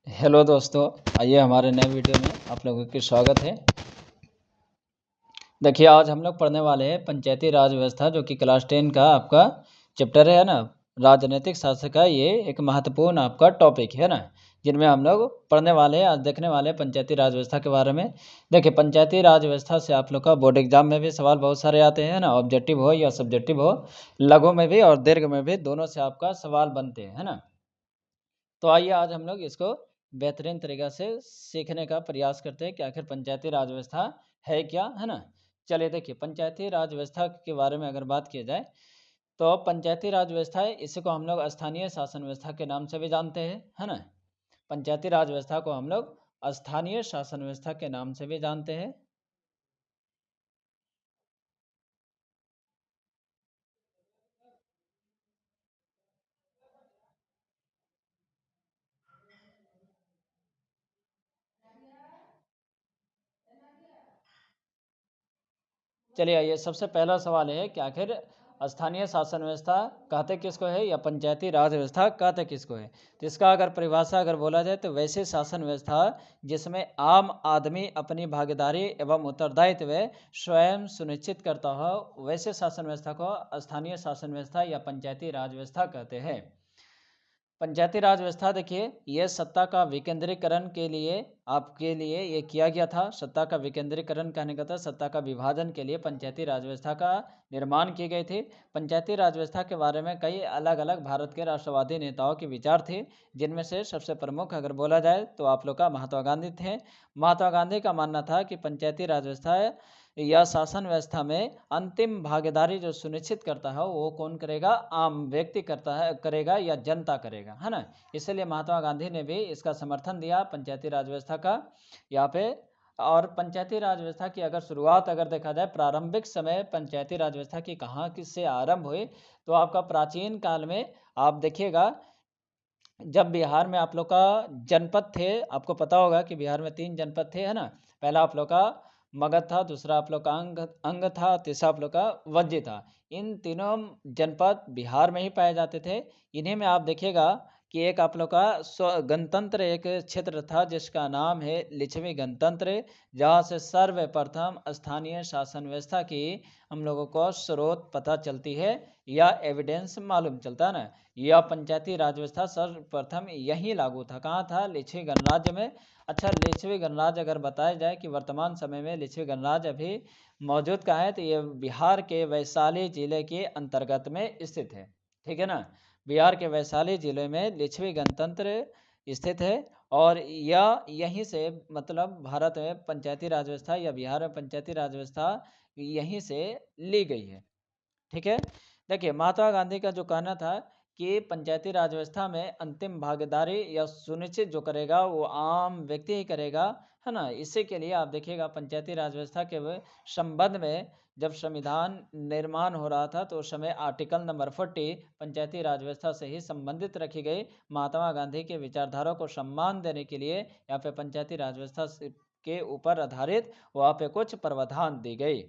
Hello दोस्तों, आइए हमारे नए वीडियो में आप लोगों की स्वागत है। देखिए, आज हम लोग पढ़ने वाले हैं पंचायती राज व्यवस्था, जो कि क्लास 10 का आपका चैप्टर है ना। राजनीतिक शासन का ये एक महत्वपूर्ण आपका टॉपिक है ना, जिनमें हम लोग पढ़ने वाले हैं। आज देखने वाले हैं पंचायती राज व्यवस्था के बारे में। देखिए, पंचायती राज व्यवस्था से आप लोग का बोर्ड एग्जाम में भी सवाल बहुत सारे आते हैं ना, ऑब्जेक्टिव हो या सब्जेक्टिव हो, लघु में भी और दीर्घ में भी, दोनों से आपका सवाल बनते हैं, है ना। तो आइए आज हम लोग इसको बेहतरीन तरीक़ा से सीखने का प्रयास करते हैं कि आखिर पंचायती राज व्यवस्था है क्या, है ना। चलिए देखिए, पंचायती राज व्यवस्था के बारे में अगर बात की जाए तो पंचायती राज व्यवस्था है, इसी को हम लोग स्थानीय शासन व्यवस्था के नाम से भी जानते हैं, है ना। पंचायती राज व्यवस्था को हम लोग स्थानीय शासन व्यवस्था के नाम से भी जानते हैं। चलिए आइए, सबसे पहला सवाल है कि आखिर स्थानीय शासन व्यवस्था कहते किसको है या पंचायती राज व्यवस्था कहते किसको है। तो इसका अगर परिभाषा अगर बोला जाए तो वैसे शासन व्यवस्था जिसमें आम आदमी अपनी भागीदारी एवं उत्तरदायित्व स्वयं सुनिश्चित करता हो, वैसे शासन व्यवस्था को स्थानीय शासन व्यवस्था या पंचायती राज व्यवस्था कहते हैं। पंचायती राज व्यवस्था देखिए, ये सत्ता का विकेंद्रीकरण के लिए आपके लिए ये किया गया था। सत्ता का विकेंद्रीकरण कहने का था सत्ता का विभाजन के लिए पंचायती राज व्यवस्था का निर्माण की गई थी। पंचायती राज व्यवस्था के बारे में कई अलग अलग भारत के राष्ट्रवादी नेताओं के विचार थे, जिनमें से सबसे प्रमुख अगर बोला जाए तो आप लोग का महात्मा गांधी थे। महात्मा गांधी का मानना था कि पंचायती राज व्यवस्था या शासन व्यवस्था में अंतिम भागीदारी जो सुनिश्चित करता है वो कौन करेगा, आम व्यक्ति करता है, करेगा या जनता करेगा, है ना। इसलिए महात्मा गांधी ने भी इसका समर्थन दिया पंचायती राज व्यवस्था का यहाँ पे। और पंचायती राज व्यवस्था की अगर शुरुआत अगर देखा जाए, प्रारंभिक समय पंचायती राज व्यवस्था की कहाँ किससे आरंभ हुई, तो आपका प्राचीन काल में आप देखिएगा, जब बिहार में आप लोग का जनपद थे, आपको पता होगा कि बिहार में 3 जनपद थे, है ना। पहला आप लोग का मगध था, दूसरा आप लोग का अंग था, तीसरा आप लोग का वज्जी था। इन तीनों जनपद बिहार में ही पाए जाते थे। इन्हीं में आप देखिएगा कि एक आप लोग का गणतंत्र एक क्षेत्र था जिसका नाम है लिच्छवी गणतंत्र, जहाँ से सर्वप्रथम स्थानीय शासन व्यवस्था की हम लोगों को स्रोत पता चलती है या एविडेंस मालूम चलता है ना। यह पंचायती राज व्यवस्था सर्वप्रथम यही लागू था। कहाँ था? लिच्छवी गणराज्य में। अच्छा, लिच्छवी गणराज्य अगर बताया जाए कि वर्तमान समय में लिच्छवी गणराज्य अभी मौजूद कहाँ है, तो ये बिहार के वैशाली जिले के अंतर्गत में स्थित है, ठीक है ना। बिहार के वैशाली जिले में लिच्छवी गणतंत्र स्थित है। और यह यहीं से मतलब भारत में पंचायती राज व्यवस्था या बिहार में पंचायती राज व्यवस्था यहीं से ली गई है, ठीक है। देखिए, महात्मा गांधी का जो कहना था कि पंचायती राज व्यवस्था में अंतिम भागीदारी या सुनिश्चित जो करेगा वो आम व्यक्ति ही करेगा, है ना। इसी के लिए आप देखिएगा पंचायती राज व्यवस्था के संबंध में जब संविधान निर्माण हो रहा था तो उस समय आर्टिकल नंबर 40 पंचायती राज व्यवस्था से ही संबंधित रखी गई। महात्मा गांधी के विचारधारा को सम्मान देने के लिए यहाँ पे पंचायती राज व्यवस्था के ऊपर आधारित वहाँ पे कुछ प्रावधान दी गई।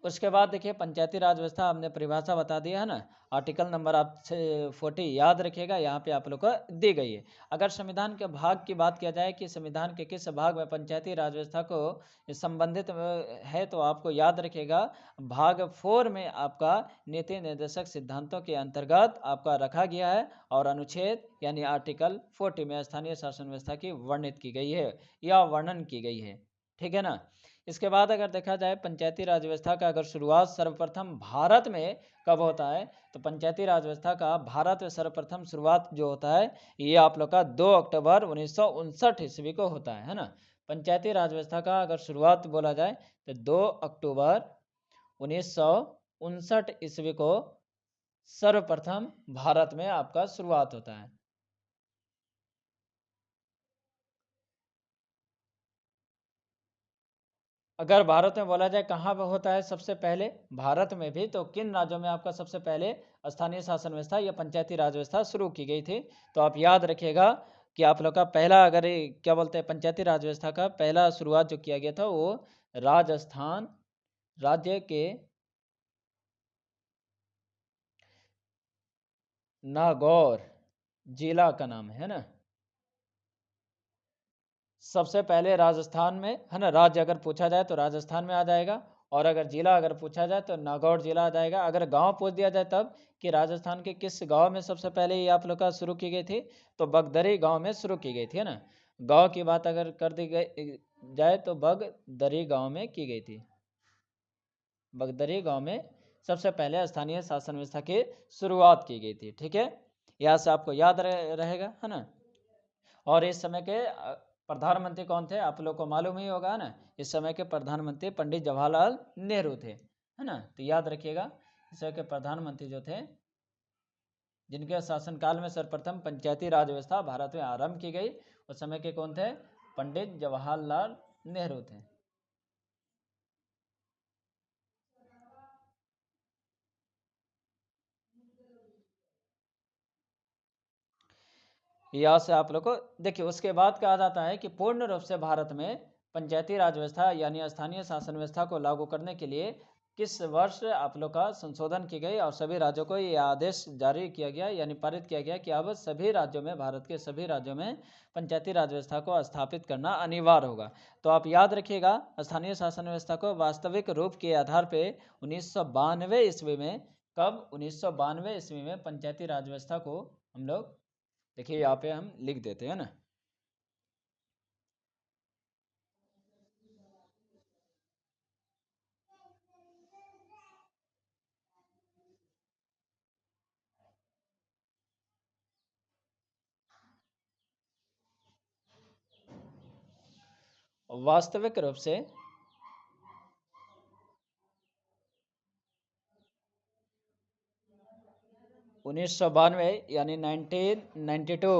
उसके बाद देखिए, पंचायती राज व्यवस्था हमने परिभाषा बता दिया है ना। आर्टिकल नंबर आप 40 याद रखिएगा, यहाँ पे आप लोग को दी गई है। अगर संविधान के भाग की बात किया जाए कि संविधान के किस भाग में पंचायती राज व्यवस्था को संबंधित है, तो आपको याद रखिएगा भाग 4 में आपका नीति निर्देशक सिद्धांतों के अंतर्गत आपका रखा गया है, और अनुच्छेद यानी आर्टिकल 40 में स्थानीय शासन व्यवस्था की वर्णित की गई है या वर्णन की गई है, ठीक है ना। इसके बाद अगर देखा जाए पंचायती राज व्यवस्था का अगर शुरुआत सर्वप्रथम भारत में कब होता है, तो पंचायती राज व्यवस्था का भारत में सर्वप्रथम शुरुआत जो होता है ये आप लोग का 2 अक्टूबर 1959 ईस्वी को होता है ना। पंचायती राज व्यवस्था का अगर शुरुआत बोला जाए तो 2 अक्टूबर 1959 ईस्वी को सर्वप्रथम भारत में आपका शुरुआत होता है। अगर भारत में बोला जाए कहाँ पर होता है सबसे पहले भारत में भी, तो किन राज्यों में आपका सबसे पहले स्थानीय शासन व्यवस्था या पंचायती राज व्यवस्था शुरू की गई थी, तो आप याद रखिएगा कि आप लोग का पहला अगर क्या बोलते हैं पंचायती राज व्यवस्था का पहला शुरुआत जो किया गया था वो राजस्थान राज्य के नागौर जिला का नाम है ना। सबसे पहले राजस्थान में है ना, राज्य अगर पूछा जाए तो राजस्थान में आ जाएगा, और अगर जिला अगर पूछा जाए तो नागौर जिला आ जाएगा। अगर गांव पूछ दिया जाए तब कि राजस्थान के किस गांव में सबसे पहले ये आप लोग का शुरू की गई थी, तो बगदरी गांव में शुरू की गई थी, है ना। गांव की बात अगर कर दी गई जाए तो बगदरी गांव में की गई थी। बगदरी गांव में सबसे पहले स्थानीय शासन व्यवस्था की शुरुआत की गई थी। ठीक है, यहाँ से आपको याद रहेगा, है ना। और इस समय के प्रधानमंत्री कौन थे, आप लोग को मालूम ही होगा ना। इस समय के प्रधानमंत्री पंडित जवाहरलाल नेहरू थे, है ना। तो याद रखिएगा, इस समय के प्रधानमंत्री जो थे, जिनके शासनकाल में सर्वप्रथम पंचायती राज व्यवस्था भारत में आरंभ की गई, उस समय के कौन थे, पंडित जवाहरलाल नेहरू थे। यहाँ से आप लोग को देखिए, उसके बाद कहा जाता है कि पूर्ण रूप से भारत में पंचायती राज व्यवस्था यानी स्थानीय शासन व्यवस्था को लागू करने के लिए किस वर्ष आप लोग का संशोधन की गई, और सभी राज्यों को ये आदेश जारी किया गया यानी पारित किया गया कि अब सभी राज्यों में, भारत के सभी राज्यों में पंचायती राज व्यवस्था को स्थापित करना अनिवार्य होगा। तो आप याद रखिएगा, स्थानीय शासन व्यवस्था को वास्तविक रूप के आधार पर 1992 ईस्वी में, कब, 1992 ईस्वी में पंचायती राज व्यवस्था को हम लोग, देखिए यहाँ पे हम लिख देते हैं ना, वास्तविक रूप से 1992 यानी 1992,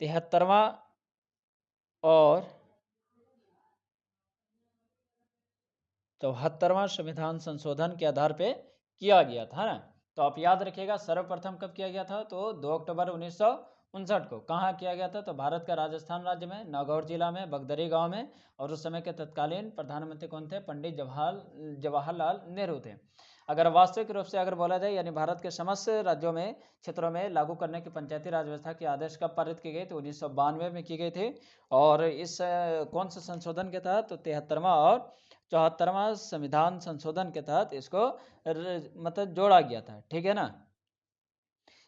73वां और 74वां संविधान संशोधन के आधार पे किया गया था ना। तो आप याद रखिएगा, सर्वप्रथम कब किया गया था, तो 2 अक्टूबर 1959 को। कहाँ किया गया था, तो भारत का राजस्थान राज्य में, नागौर जिला में, बगदरी गांव में। और उस समय के तत्कालीन प्रधानमंत्री कौन थे, पंडित जवाहरलाल नेहरू थे। अगर वास्तविक रूप से अगर बोला जाए, यानी भारत के समस्त राज्यों में, क्षेत्रों में लागू करने की पंचायती राज व्यवस्था के आदेश कब पारित की गई, तो 1992 में की गई थी। और इस कौन से संशोधन के तहत, तो 73वां और 74वां संविधान संशोधन के तहत इसको मतलब जोड़ा गया था। ठीक है ना।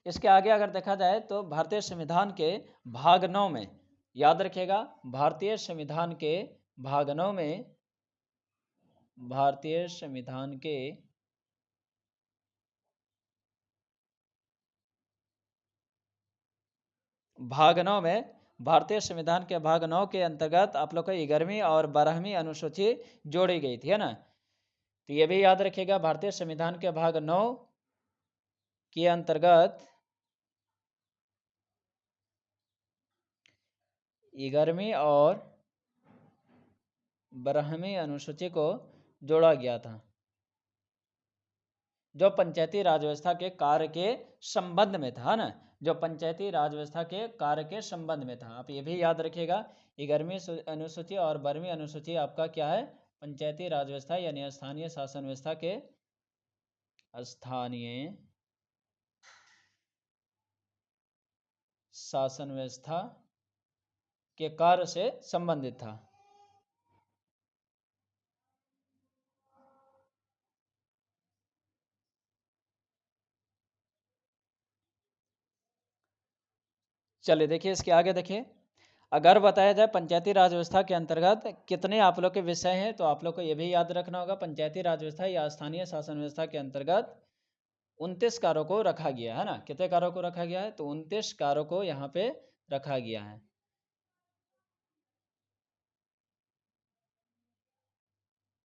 इसके आगे अगर देखा जाए तो भारतीय संविधान के भाग 9 में, याद रखिएगा, भारतीय संविधान के भाग 9 में, भारतीय संविधान के भाग 9 में, भारतीय संविधान के भाग 9 के अंतर्गत आप लोग को 11वीं और 12वीं अनुसूची जोड़ी गई थी, है ना। तो ये भी याद रखिएगा, भारतीय संविधान के भाग 9 के अंतर्गत 11वीं और 12वीं अनुसूची को जोड़ा गया था, जो पंचायती राज व्यवस्था के कार्य के संबंध में था ना, जो पंचायती राज व्यवस्था के कार्य के संबंध में था। आप ये भी याद रखिएगा, 11वीं अनुसूची और 12वीं अनुसूची आपका क्या है, पंचायती राज व्यवस्था यानी स्थानीय शासन व्यवस्था के, स्थानीय शासन व्यवस्था के कार्य से संबंधित था। चलिए देखिए, इसके आगे देखिए, अगर बताया जाए पंचायती राज व्यवस्था के अंतर्गत कितने आप लोग के विषय हैं, तो आप लोग को यह भी याद रखना होगा, पंचायती राज व्यवस्था या स्थानीय शासन व्यवस्था के अंतर्गत 29 कार्यों को रखा गया है ना। कितने कार्यों को रखा गया है, तो 29 कार्यों को यहाँ पे रखा गया है।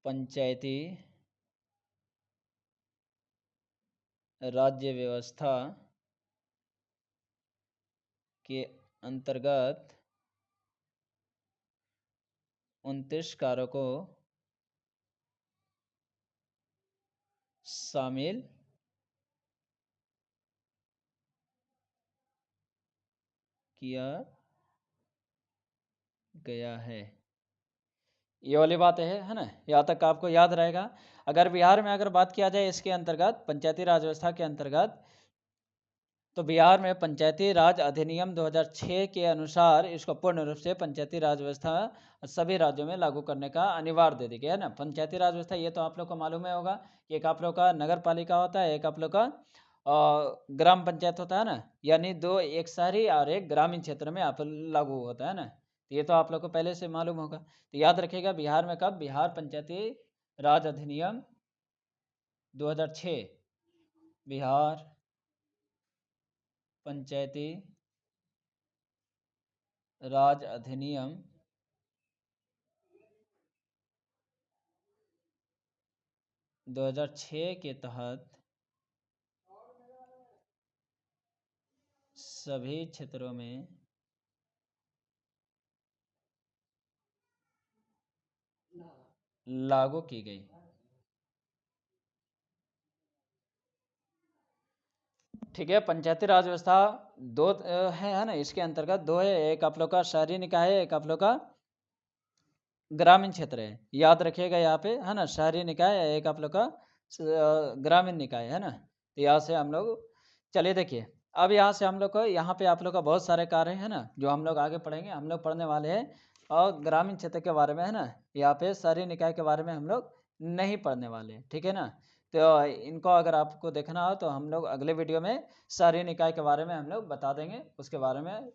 पंचायती राज्य व्यवस्था के अंतर्गत 29 कार्यों को शामिल किया गया है। ये वाली बात है ना, यहाँ तक आपको याद रहेगा। अगर बिहार में अगर बात किया जाए, इसके अंतर्गत पंचायती राज व्यवस्था के अंतर्गत तो बिहार में पंचायती राज अधिनियम 2006 के अनुसार इसको पूर्ण रूप से पंचायती राज व्यवस्था सभी राज्यों में लागू करने का अनिवार्य दे दी गई है ना। पंचायती राज व्यवस्था ये तो आप लोग को मालूम है होगा कि एक आप लोग का नगर पालिका होता है, एक आप लोग का ग्राम पंचायत होता है ना, यानी दो, एक शहरी और एक ग्रामीण क्षेत्र में आप लागू होता है ना। तो ये तो आप लोग को पहले से मालूम होगा। तो याद रखिएगा बिहार में कब, बिहार पंचायती राज अधिनियम 2006, बिहार पंचायती राज अधिनियम 2006 के तहत सभी क्षेत्रों में लागू की गई। ठीक है, पंचायती राज व्यवस्था दो है ना, इसके अंतर्गत दो है, एक आप लोग का शहरी निकाय है, एक आप लोग का ग्रामीण क्षेत्र है। याद रखिएगा यहाँ पे है ना, शहरी निकाय है, एक आप लोग का ग्रामीण निकाय है ना। तो यहाँ से हम लोग, चलिए देखिए, अब यहाँ से हम लोग को, यहाँ पे आप लोग का बहुत सारे कार्य है ना जो हम लोग आगे पढ़ेंगे। हम लोग पढ़ने वाले हैं और ग्रामीण क्षेत्र के बारे में है ना, यहाँ पे शहरी निकाय के बारे में हम लोग नहीं पढ़ने वाले, ठीक है ना। तो इनको अगर आपको देखना हो तो हम लोग अगले वीडियो में शहरी निकाय के बारे में हम लोग बता देंगे, उसके बारे में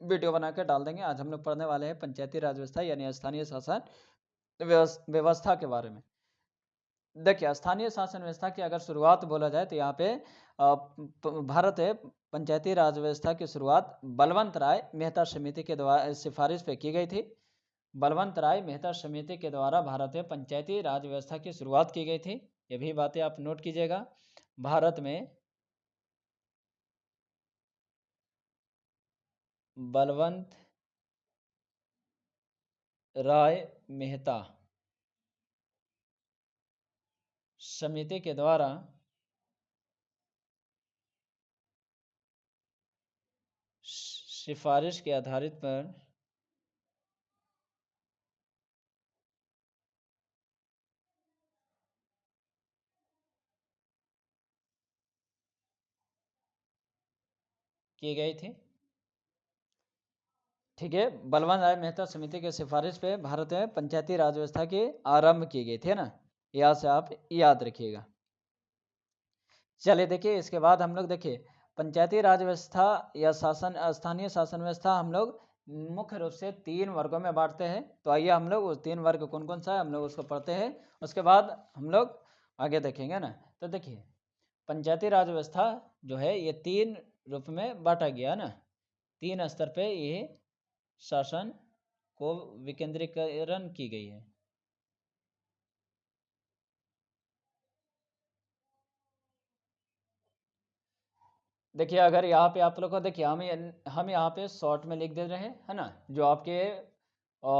वीडियो बना के डाल देंगे। आज हम लोग पढ़ने वाले हैं पंचायती राज व्यवस्था यानी स्थानीय शासन व्यवस्था के बारे में। देखिए, स्थानीय शासन व्यवस्था की अगर शुरुआत बोला जाए तो यहाँ पे भारत है पंचायती राज व्यवस्था की शुरुआत बलवंत राय मेहता समिति के द्वारा सिफारिश पे की गई थी। बलवंत राय मेहता समिति के द्वारा भारत में पंचायती राज व्यवस्था की शुरुआत की गई थी। ये भी बातें आप नोट कीजिएगा। भारत में बलवंत राय मेहता समिति के द्वारा सिफारिश के आधारित पर की गई थी। ठीक है, बलवंत राय मेहता समिति के सिफारिश पे भारत में पंचायती राज व्यवस्था की आरंभ की गई थी ना। यहाँ से आप याद रखिएगा। चलिए देखिए, इसके बाद हम लोग देखिए पंचायती राज व्यवस्था या शासन स्थानीय शासन व्यवस्था हम लोग मुख्य रूप से तीन वर्गों में बांटते हैं। तो आइए हम लोग उस तीन वर्ग कौन कौन सा है हम लोग उसको पढ़ते हैं, उसके बाद हम लोग आगे देखेंगे ना। तो देखिए, पंचायती राज व्यवस्था जो है ये तीन रूप में बांटा गया ना, तीन स्तर पे ये शासन को विकेंद्रीकरण की गई है। देखिए, अगर यहाँ पे आप लोग को देखिए, हम यहाँ पे शॉर्ट में लिख दे रहे हैं है ना, जो आपके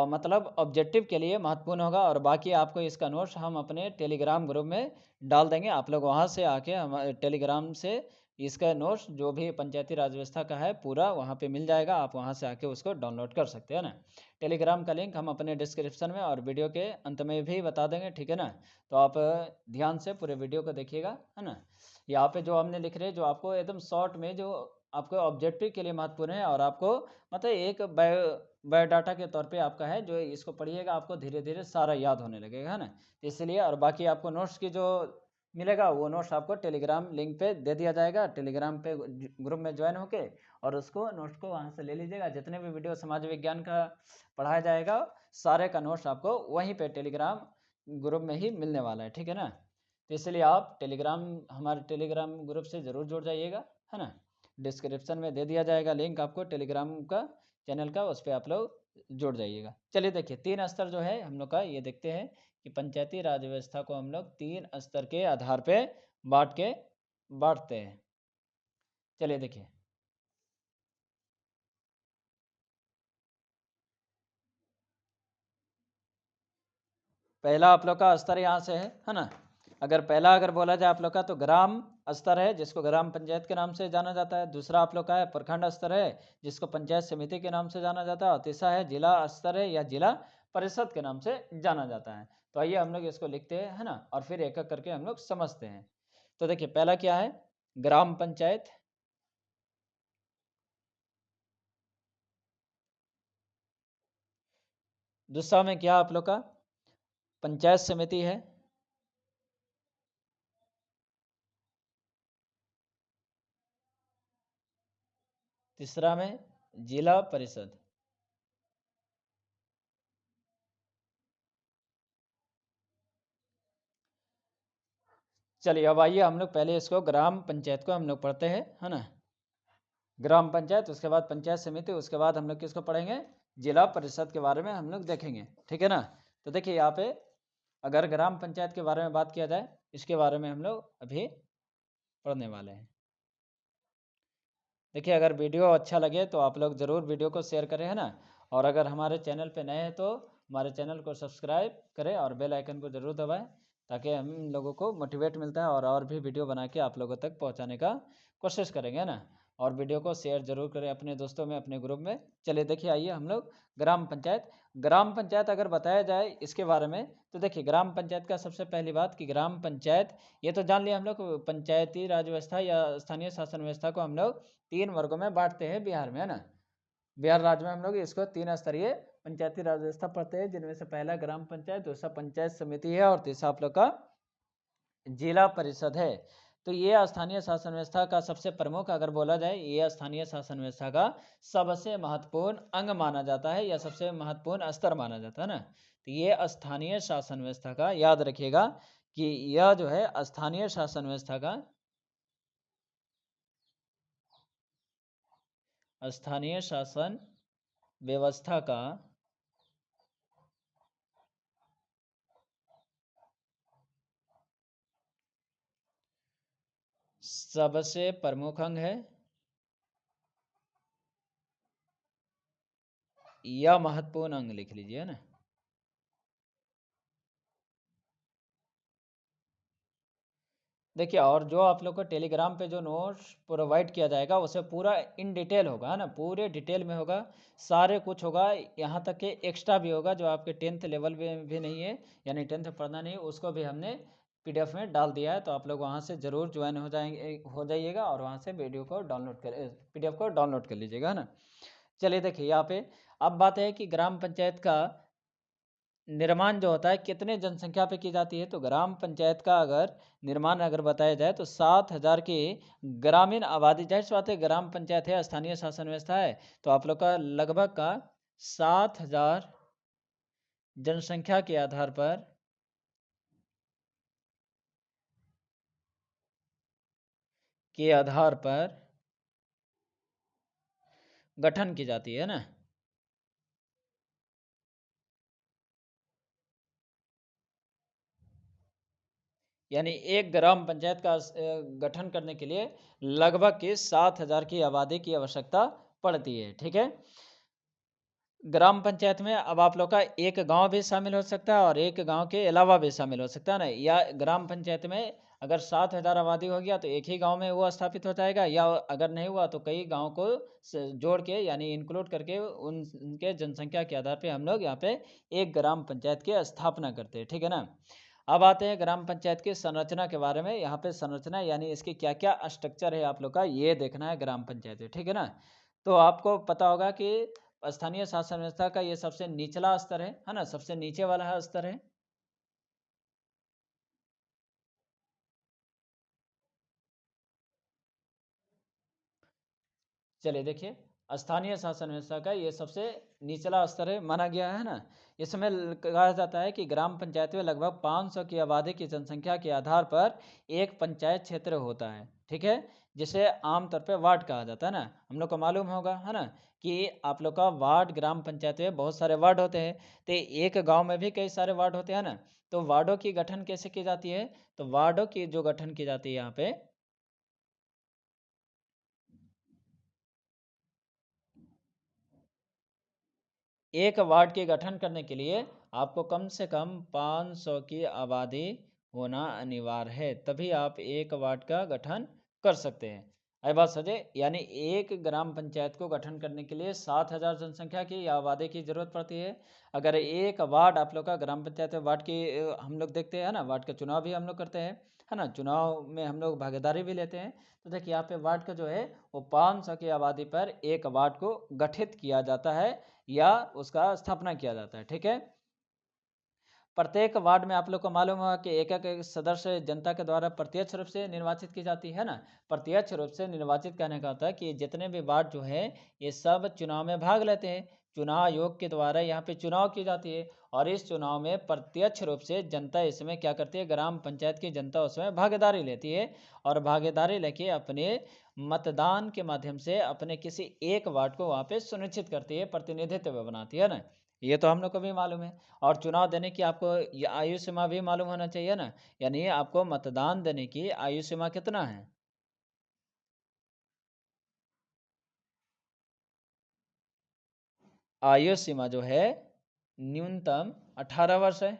मतलब ऑब्जेक्टिव के लिए महत्वपूर्ण होगा, और बाकी आपको इसका नोट्स हम अपने टेलीग्राम ग्रुप में डाल देंगे। आप लोग वहाँ से आके हम टेलीग्राम से इसका नोट्स जो भी पंचायती राज व्यवस्था का है पूरा वहाँ पे मिल जाएगा। आप वहाँ से आके उसको डाउनलोड कर सकते हैं ना। टेलीग्राम का लिंक हम अपने डिस्क्रिप्शन में और वीडियो के अंत में भी बता देंगे, ठीक है ना। तो आप ध्यान से पूरे वीडियो को देखिएगा है ना। यहाँ पे जो हमने लिख रहे हैं, जो आपको एकदम शॉर्ट में जो आपको ऑब्जेक्टिव के लिए महत्वपूर्ण है, और आपको मतलब एक बायोडाटा के तौर पे आपका है, जो इसको पढ़िएगा आपको धीरे धीरे सारा याद होने लगेगा है ना। तो इसलिए, और बाकी आपको नोट्स की जो मिलेगा वो नोट्स आपको टेलीग्राम लिंक पे दे दिया जाएगा। टेलीग्राम पे ग्रुप में ज्वाइन होके और उसको नोट्स को वहाँ से ले लीजिएगा। जितने भी वीडियो समाज विज्ञान का पढ़ाया जाएगा सारे का नोट्स आपको वहीं पे टेलीग्राम ग्रुप में ही मिलने वाला है, ठीक है ना। तो इसलिए आप हमारे टेलीग्राम ग्रुप से ज़रूर जुड़ जाइएगा है ना। डिस्क्रिप्शन में दे दिया जाएगा लिंक आपको टेलीग्राम का चैनल का, उस पर आप लोग जुड़ जाइएगा। चलिए देखिए, तीन स्तर जो है हम लोग का ये देखते हैं कि पंचायती राज व्यवस्था को हम लोग तीन स्तर के आधार पे बांटते हैं। चलिए देखिए, पहला आप लोग का स्तर यहाँ से है ना। अगर बोला जाए आप लोग का तो ग्राम स्तर है, जिसको ग्राम पंचायत के नाम से जाना जाता है। दूसरा आप लोग का है प्रखंड स्तर है, जिसको पंचायत समिति के नाम से जाना जाता है। और तीसरा है जिला स्तर है या जिला परिषद के नाम से जाना जाता है। तो आइए हम लोग इसको लिखते हैं है ना, और फिर एक एक करके हम लोग समझते हैं। तो देखिए, पहला क्या है, ग्राम पंचायत। दूसरा में क्या आप लोग का पंचायत समिति है। तीसरा में जिला परिषद। चलिए अब आइए हम लोग पहले इसको ग्राम पंचायत को हम लोग पढ़ते हैं, है ना। ग्राम पंचायत, उसके बाद पंचायत समिति, उसके बाद हम लोग किसको पढ़ेंगे, जिला परिषद के बारे में हम लोग देखेंगे, ठीक है ना। तो देखिए यहाँ पे अगर ग्राम पंचायत के बारे में बात किया जाए, इसके बारे में हम लोग अभी पढ़ने वाले हैं। देखिए अगर वीडियो अच्छा लगे तो आप लोग ज़रूर वीडियो को शेयर करें, है ना। और अगर हमारे चैनल पे नए हैं तो हमारे चैनल को सब्सक्राइब करें और बेल आइकन को ज़रूर दबाएं, ताकि हम लोगों को मोटिवेट मिलता है और भी वीडियो बना के आप लोगों तक पहुंचाने का कोशिश करेंगे, है ना। और वीडियो को शेयर जरूर करें अपने दोस्तों में, अपने ग्रुप में। चलिए देखिए आइए हम लोग ग्राम पंचायत। ग्राम पंचायत अगर बताया जाए इसके बारे में, तो देखिए ग्राम पंचायत का सबसे पहली बात कि ग्राम पंचायत, ये तो जान लिया हम लोग, पंचायती राज व्यवस्था या स्थानीय शासन व्यवस्था को हम लोग 3 वर्गों में बांटते हैं बिहार में, है ना। बिहार राज्य में हम लोग इसको 3 स्तरीय पंचायती राज व्यवस्था पढ़ते हैं, जिनमें से पहला ग्राम पंचायत, दूसरा पंचायत समिति है और तीसरा आप लोग का जिला परिषद है। तो ये स्थानीय शासन व्यवस्था का सबसे प्रमुख अगर बोला जाए, ये स्थानीय शासन व्यवस्था का सबसे महत्वपूर्ण अंग माना जाता है या सबसे महत्वपूर्ण स्तर माना जाता है ना। तो ये स्थानीय शासन व्यवस्था का याद रखिएगा कि यह जो है स्थानीय शासन व्यवस्था का, स्थानीय शासन व्यवस्था का सबसे प्रमुख अंग है या महत्वपूर्ण अंग, लिख लीजिए ना। देखिए और जो आप लोग को टेलीग्राम पे जो नोट्स प्रोवाइड किया जाएगा उसे पूरा इन डिटेल होगा, है ना, पूरे डिटेल में होगा, सारे कुछ होगा, यहाँ तक कि एक्स्ट्रा भी होगा जो आपके 10th लेवल में भी नहीं है, यानी 10th पढ़ना नहीं, उसको भी हमने PDF में डाल दिया है। तो आप लोग वहाँ से ज़रूर ज्वाइन हो जाइएगा और वहाँ से वीडियो को डाउनलोड कर PDF को डाउनलोड कर लीजिएगा, है ना। चलिए देखिए यहाँ पे अब बात है कि ग्राम पंचायत का निर्माण जो होता है कितने जनसंख्या पे की जाती है। तो ग्राम पंचायत का अगर निर्माण अगर बताया जाए तो 7,000 की ग्रामीण आबादी, जाहिर सी बात है ग्राम पंचायत है, स्थानीय शासन व्यवस्था है, तो आप लोग का लगभग का 7,000 जनसंख्या के आधार पर गठन की जाती है ना। यानी एक ग्राम पंचायत का गठन करने के लिए लगभग की 7,000 की आबादी की आवश्यकता पड़ती है, ठीक है। ग्राम पंचायत में अब आप लोग का एक गांव भी शामिल हो सकता है और एक गांव के अलावा भी शामिल हो सकता है ना। या ग्राम पंचायत में अगर 7,000 आबादी हो गया तो एक ही गांव में वो स्थापित हो जाएगा, या अगर नहीं हुआ तो कई गांव को जोड़ के यानी इंक्लूड करके उनके जनसंख्या के आधार पे हम लोग यहाँ पे एक ग्राम पंचायत की स्थापना करते हैं, ठीक है ना। अब आते हैं ग्राम पंचायत की संरचना के बारे में। यहाँ पे संरचना यानी इसकी क्या क्या स्ट्रक्चर है आप लोग का ये देखना है ग्राम पंचायत में, ठीक है ना। तो आपको पता होगा कि स्थानीय शासन व्यवस्था का ये सबसे निचला स्तर है ना, सबसे नीचे वाला है स्तर है। चलिए देखिए स्थानीय शासन व्यवस्था का ये सबसे निचला स्तर है माना गया है ना। इसमें कहा जाता है कि ग्राम पंचायत में लगभग 500 की आबादी की जनसंख्या के आधार पर एक पंचायत क्षेत्र होता है, ठीक है, जिसे आमतौर पे वार्ड कहा जाता है ना। हम लोग को मालूम होगा, है ना, कि आप लोग का वार्ड, ग्राम पंचायत में बहुत सारे वार्ड होते हैं, तो एक गांव में भी कई सारे वार्ड होते हैं ना। तो वार्डों की गठन कैसे की जाती है, तो वार्डों की जो गठन की जाती है यहाँ पे, एक वार्ड के गठन करने के लिए आपको कम से कम 500 की आबादी होना अनिवार्य है, तभी आप एक वार्ड का गठन कर सकते हैं। आई बात समझे, यानी एक ग्राम पंचायत को गठन करने के लिए 7,000 जनसंख्या की या आबादी की जरूरत पड़ती है। अगर एक वार्ड आप लोग का ग्राम पंचायत में वार्ड की हम लोग देखते हैं ना, वार्ड का चुनाव भी हम लोग करते हैं, है ना, चुनाव में हम लोग भागीदारी भी लेते हैं। तो देखिए यहाँ पे वार्ड का जो है वो 500 की आबादी पर एक वार्ड को गठित किया जाता है या उसका स्थापना किया जाता है, ठीक है। प्रत्येक वार्ड में आप लोग को मालूम होगा कि एक एक सदस्य जनता के द्वारा प्रत्यक्ष रूप से निर्वाचित की जाती है ना। प्रत्यक्ष रूप से निर्वाचित कहने का होता है कि जितने भी वार्ड जो है ये सब चुनाव में भाग लेते हैं। चुनाव आयोग के द्वारा यहाँ पे चुनाव की जाती है और इस चुनाव में प्रत्यक्ष रूप से जनता इसमें क्या करती है, ग्राम पंचायत की जनता उसमें भागीदारी लेती है और भागीदारी लेके अपने मतदान के माध्यम से अपने किसी एक वार्ड को वहाँ पे सुनिश्चित करती है, प्रतिनिधित्व बनाती है ना। ये तो हम लोग को भी मालूम है। और चुनाव देने की आपको ये आयु सीमा भी मालूम होना चाहिए ना, यानी आपको मतदान देने की आयु सीमा कितना है। आयु सीमा जो है न्यूनतम 18 वर्ष है।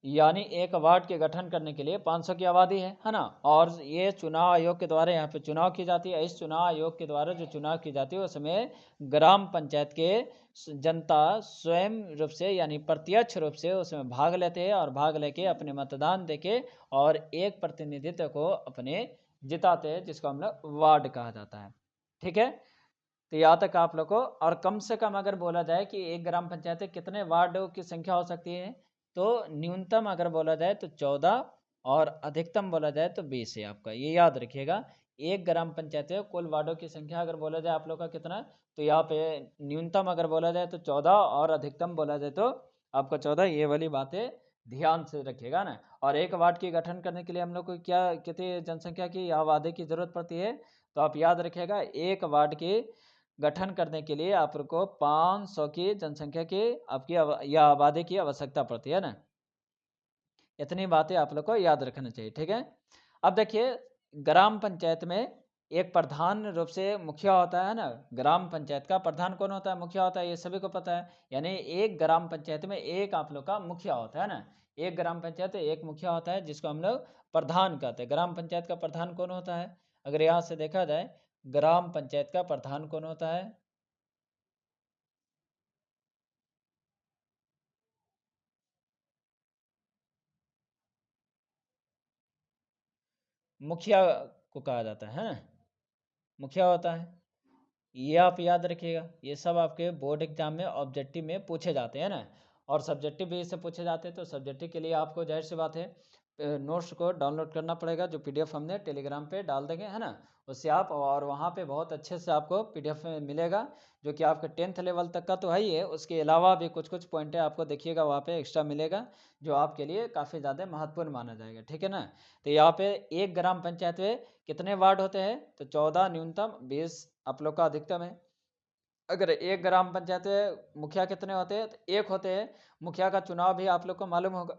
यानी एक वार्ड के गठन करने के लिए 500 की आबादी है ना। और ये चुनाव आयोग के द्वारा यहाँ पे चुनाव की जाती है। इस चुनाव आयोग के द्वारा जो चुनाव की जाती है उसमें ग्राम पंचायत के जनता स्वयं रूप से यानी प्रत्यक्ष रूप से उसमें भाग लेते हैं और भाग लेके अपने मतदान देके और एक प्रतिनिधित्व को अपने जिताते हैं, जिसको हम लोग वार्ड कहा जाता है, ठीक है। तो यहाँ तक आप लोग को। और कम से कम अगर बोला जाए कि एक ग्राम पंचायत में कितने वार्डों की संख्या हो सकती है, तो न्यूनतम अगर बोला जाए तो 14 और अधिकतम बोला जाए तो 20 है आपका, ये याद रखिएगा। एक ग्राम पंचायत है, कुल वार्डों की संख्या अगर बोला जाए आप लोग का कितना, तो यहाँ पे न्यूनतम अगर बोला जाए तो 14 और अधिकतम बोला जाए तो आपका 14। ये वाली बातें ध्यान से रखिएगा ना। और एक वार्ड की गठन करने के लिए हम लोग को क्या कितनी जनसंख्या की आबादी की जरूरत पड़ती है, तो आप याद रखिएगा एक वार्ड की गठन करने के लिए आपको 500 की जनसंख्या की आपकी या आबादी की आवश्यकता पड़ती है ना। इतनी बातें आप लोग को याद रखना चाहिए, ठीक है। अब देखिए ग्राम पंचायत में एक प्रधान रूप से मुखिया होता है ना। ग्राम पंचायत का प्रधान कौन होता है, मुखिया होता है, ये सभी को पता है। यानी एक ग्राम पंचायत में एक आप लोग का मुखिया होता है ना। एक ग्राम पंचायत में एक मुखिया होता है जिसको हम लोग प्रधान कहते हैं। ग्राम पंचायत का प्रधान कौन होता है, अगर यहाँ से देखा जाए ग्राम पंचायत का प्रधान कौन होता है। मुखिया को कहा जाता है ना, मुखिया होता है। ये आप याद रखिएगा, ये सब आपके बोर्ड एग्जाम में ऑब्जेक्टिव में पूछे जाते हैं ना। और सब्जेक्टिव भी इससे पूछे जाते हैं। तो सब्जेक्टिव के लिए आपको जाहिर सी बात है नोट्स को डाउनलोड करना पड़ेगा, जो पीडीएफ हमने टेलीग्राम पे डाल देंगे, है ना। उससे आप और वहाँ पे बहुत अच्छे से आपको पीडीएफ में मिलेगा, जो कि आपके 10th लेवल तक का तो है ही है। उसके अलावा भी कुछ कुछ पॉइंटें आपको देखिएगा वहाँ पे एक्स्ट्रा मिलेगा, जो आपके लिए काफ़ी ज़्यादा महत्वपूर्ण माना जाएगा, ठीक है ना। तो यहाँ पे एक ग्राम पंचायत में कितने वार्ड होते हैं, तो 14 न्यूनतम, 20 आप लोग का अधिकतम है। अगर एक ग्राम पंचायत में मुखिया कितने होते हैं, तो एक होते हैं। मुखिया का चुनाव भी आप लोग को मालूम होगा।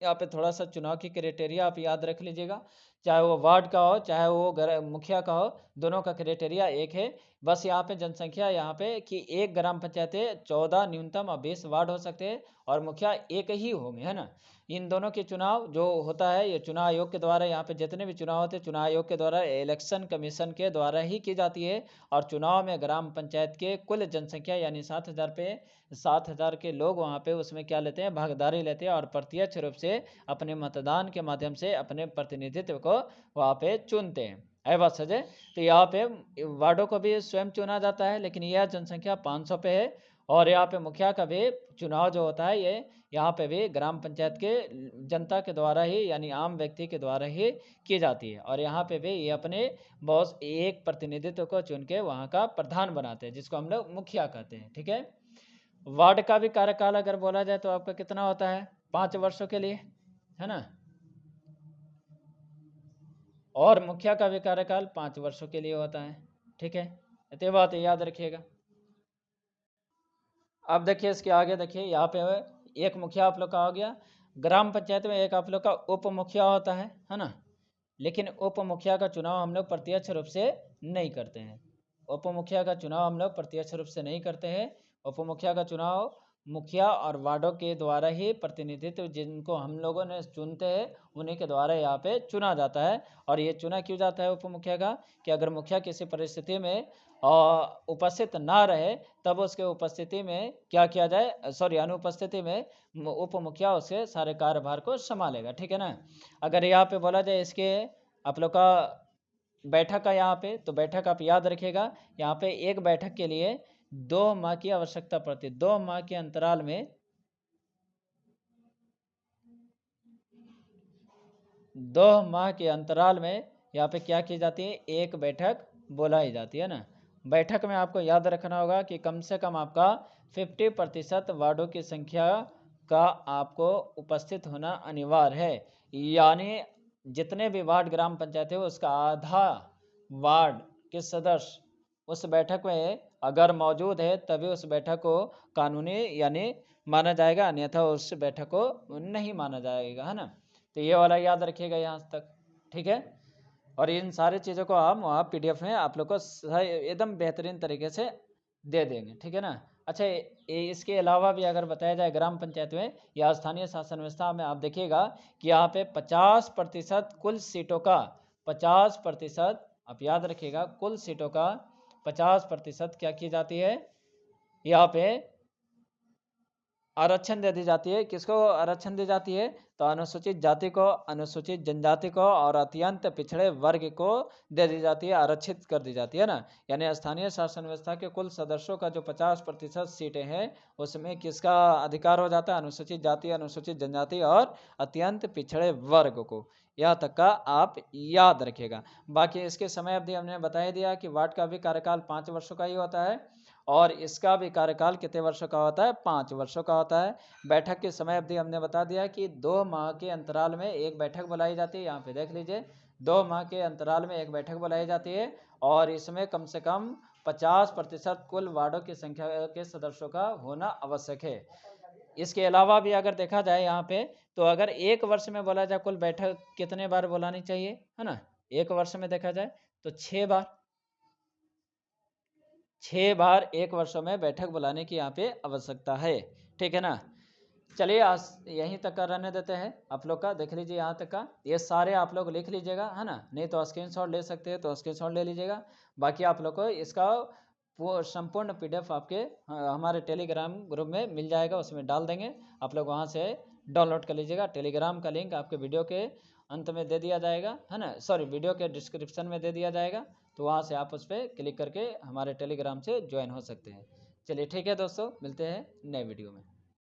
यहाँ पे थोड़ा सा चुनाव की क्राइटेरिया आप याद रख लीजिएगा, चाहे वो वार्ड का हो चाहे वो मुखिया का हो, दोनों का क्राइटेरिया एक है। बस यहाँ पे जनसंख्या यहाँ पे कि एक ग्राम पंचायत है, 14 न्यूनतम और 20 वार्ड हो सकते हैं और मुखिया एक ही होंगे, है ना। इन दोनों के चुनाव जो होता है ये चुनाव आयोग के द्वारा, यहाँ पे जितने भी चुनाव होते हैं चुनाव आयोग के द्वारा, इलेक्शन कमीशन के द्वारा ही की जाती है। और चुनाव में ग्राम पंचायत के कुल जनसंख्या यानी 7,000 पे 7,000 के लोग वहाँ पे उसमें क्या लेते हैं, भागीदारी लेते हैं और प्रत्यक्ष रूप से अपने मतदान के माध्यम से अपने प्रतिनिधित्व को वहाँ पे चुनते हैं। है बात सच है। तो यहाँ पे वार्डों को भी स्वयं चुना जाता है, लेकिन यह जनसंख्या 500 पे है। और यहाँ पे मुखिया का भी चुनाव जो होता है ये यहाँ पे भी ग्राम पंचायत के जनता के द्वारा ही यानी आम व्यक्ति के द्वारा ही की जाती है। और यहाँ पे भी ये अपने बॉस एक प्रतिनिधित्व को चुन के वहाँ का प्रधान बनाते हैं, जिसको हम लोग मुखिया कहते हैं, ठीक है। वार्ड का भी कार्यकाल अगर बोला जाए तो आपका कितना होता है, 5 वर्षों के लिए, है ना। और मुखिया का भी कार्यकाल 5 वर्षों के लिए होता है, ठीक है। इतनी बात याद रखिएगा। अब देखिए इसके आगे देखिए यहाँ पे एक मुखिया आप लोग का हो गया। ग्राम पंचायत में एक आप लोग का उप मुखिया होता है ना। लेकिन उप मुखिया का चुनाव हम लोग प्रत्यक्ष रूप से नहीं करते हैं। उप मुखिया का चुनाव हम लोग प्रत्यक्ष रूप से नहीं करते हैं। उप मुखिया का चुनाव मुखिया और वार्डों के द्वारा ही प्रतिनिधित्व, जिनको हम लोगों ने चुनते हैं उन्हीं के द्वारा यहाँ पे चुना जाता है। और ये चुना क्यों जाता है उप मुखिया का, कि अगर मुखिया किसी परिस्थिति में उपस्थित ना रहे तब उसके उपस्थिति में क्या किया जाए, सॉरी अनुपस्थिति में उप मुखिया उसके सारे कार्यभार को संभालेगा, ठीक है ना। अगर यहाँ पे बोला जाए इसके आप लोग का बैठक का, यहाँ पे तो बैठक आप याद रखिएगा, यहाँ पे एक बैठक के लिए 2 माह की आवश्यकता पड़ती है। 2 माह के अंतराल में 2 माह के अंतराल में यहाँ पे क्या की जाती है, एक बैठक बुलाई जाती है ना। बैठक में आपको याद रखना होगा कि कम से कम आपका 50% वार्डों की संख्या का आपको उपस्थित होना अनिवार्य है। यानी जितने भी वार्ड ग्राम पंचायत है उसका आधा वार्ड के सदस्य उस बैठक में अगर मौजूद है तभी उस बैठक को कानूनी यानी माना जाएगा, अन्यथा उस बैठक को नहीं माना जाएगा, है ना। तो ये वाला याद रखिएगा यहाँ तक, ठीक है। और इन सारी चीज़ों को हम वहाँ PDF में आप लोग को एकदम बेहतरीन तरीके से दे देंगे, ठीक है ना। अच्छा, इसके अलावा भी अगर बताया जाए ग्राम पंचायत में या स्थानीय शासन व्यवस्था में, आप देखिएगा कि यहाँ पे 50% कुल सीटों का 50%, आप याद रखिएगा, कुल सीटों का 50% क्या की जाती है, यहाँ पे आरक्षण दे दी जाती है। किसको आरक्षण दी जाती है, तो अनुसूचित जाति को, अनुसूचित जनजाति को और अत्यंत पिछड़े वर्ग को दे दी जाती है, आरक्षित कर दी जाती है ना। यानी स्थानीय शासन व्यवस्था के कुल सदस्यों का जो 50% सीटें हैं उसमें किसका अधिकार हो जाता है, अनुसूचित जाति, अनुसूचित जनजाति और अत्यंत पिछड़े वर्ग को। यहाँ तक का आप याद रखिएगा। बाकी इसके समय अवधि हमने बता दिया कि वार्ड का भी कार्यकाल 5 वर्षों का ही होता है और इसका भी कार्यकाल कितने वर्षों का होता है, 5 वर्षों का होता है। बैठक की समय अवधि हमने बता दिया कि 2 माह के अंतराल में एक बैठक बुलाई जाती है। यहाँ पे देख लीजिए, 2 माह के अंतराल में एक बैठक बुलाई जाती है और इसमें कम से कम 50% कुल वार्डों की संख्या के सदस्यों का होना आवश्यक है। इसके अलावा भी अगर देखा जाए यहाँ पे, तो अगर एक वर्ष में बोला जाए कुल बैठक कितने बार बुलानी चाहिए, है ना, एक वर्ष में देखा जाए तो 6 बार, 6 बार एक वर्षों में बैठक बुलाने की यहाँ पे आवश्यकता है, ठीक है ना। चलिए आज यहीं तक का रहने देते हैं आप लोग का, देख लीजिए यहाँ तक का, ये सारे आप लोग लिख लीजिएगा, है ना, नहीं तो स्क्रीनशॉट ले सकते हैं तो स्क्रीनशॉट ले लीजिएगा। बाकी आप लोग को इसका संपूर्ण PDF आपके हमारे टेलीग्राम ग्रुप में मिल जाएगा, उसमें डाल देंगे, आप लोग वहाँ से डाउनलोड कर लीजिएगा। टेलीग्राम का लिंक आपके वीडियो के अंत में दे दिया जाएगा, है ना, सॉरी वीडियो के डिस्क्रिप्शन में दे दिया जाएगा, तो वहाँ से आप उस पर क्लिक करके हमारे टेलीग्राम से ज्वाइन हो सकते हैं। चलिए ठीक है दोस्तों, मिलते हैं नए वीडियो में।